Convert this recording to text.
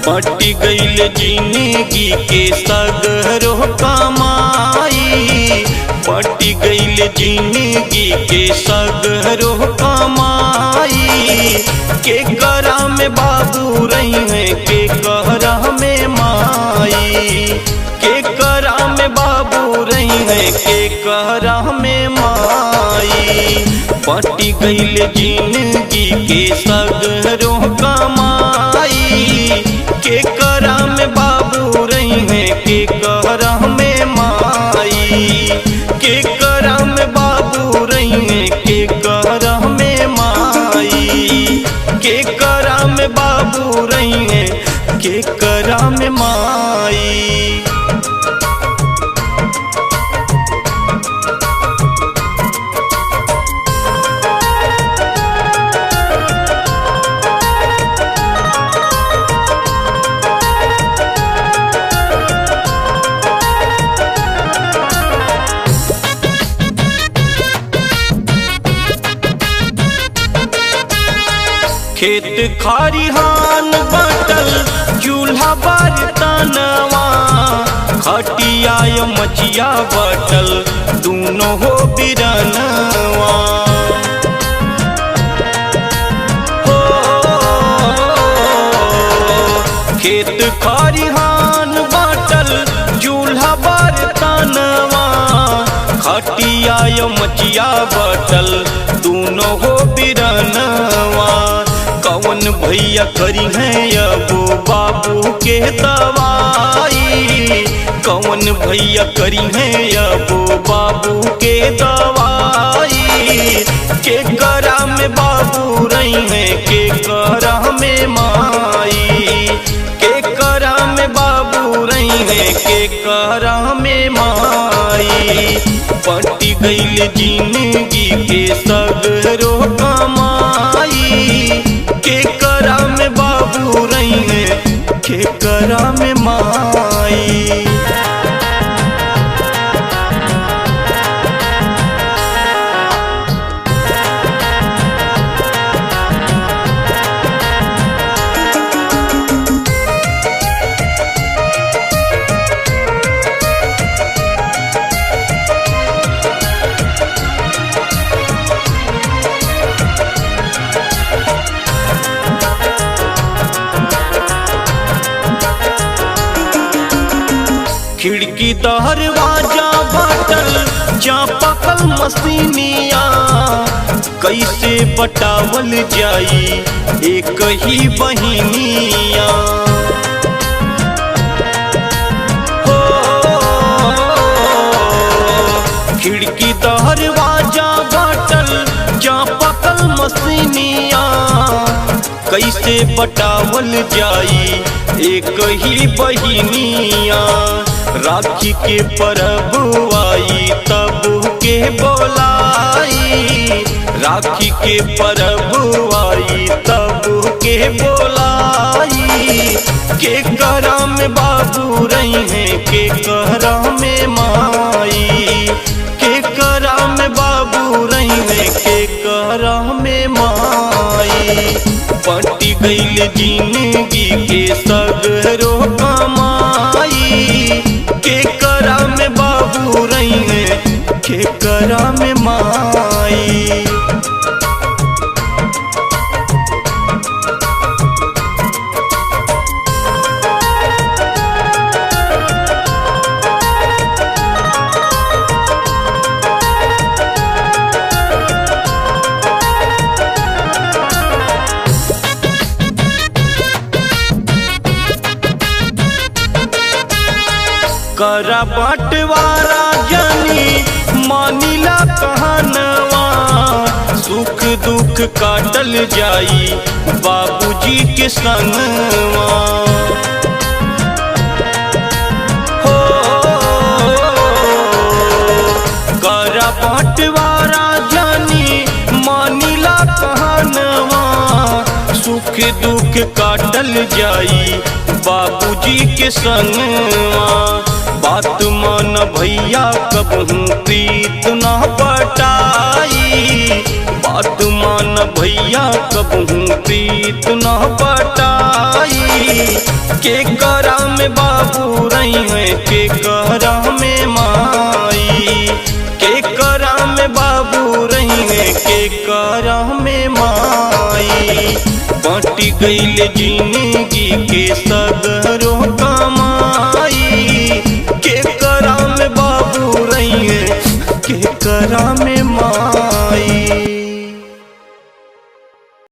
पटी गईल जिंदगी के सगरो कमाई, पटी गईल जिंदगी के सगरो कमाई। के करा में बाबू रही है, के कहरा में माई, के करा में बाबू रही है, के कहरा में माई। पटी गईल जिंदगी के सगरो कमाई, के करा में बाबू रही है, के कहरा में माई, के करा में बाबू रही है, के कहरा में माई, के करा में बाबू रही है, के करा में माई। खेत खरिहान बाटल चूल्हा बर्तनवा, खटिया मचिया बाटल दूनो हो बिरनवा। हो खेत खरिहान बाटल चूल्हा बर्तनवा, खटिया मचिया बाटल दूनो हो बिरनवा। कौन भैया करी है अब बाबू के दवाई, कौन भैया करी है अब बाबू के दवाई। के करा में बाबू रही है, के करा में माई, के करा में बाबू रही है, के करा में माई। पटी गईल जिंदगी के सगरो कमाई, के करा में बाबू रही है, के करा में माई। खिड़की दरवाजा बाटल जा पकल मसीनिया, कैसे बटावल जाई एक ही बहिनिया। हो खिड़की दरवाजा बाटल जा पकल मसीनिया, कैसे बटावल जाई एक ही बहिनिया। राखी के परब आई तब के बोलाई, राखी के परब आई तब के बोलाई। के करा में बाबू रही है, के कहरा में माई, के करा में बाबू रही है, के कहरा में माई। पटी गईल जिंदगी के सगरो कमाई, के करा में बाबू रही है, के करा में माई। करा बंटवारा जानी मानिला कहनवा, सुख दुख काटल जाई बाबूजी के संगवा। हो करा बंटवारा जानी मानिला कहनवा, सुख दुख काटल जाई बाबूजी के संगवा। बात मान भैया कबहू प्रीत ना पटाई, बात मान भैया कबहू प्रीत न पटाई। के करा में बाबू रही है, के करा में माई, के करा में बाबू रही है, के करा में माई। बाटी गईल जिंदगी के सगरो कमाई, के करा में बाबू रही है, के करा में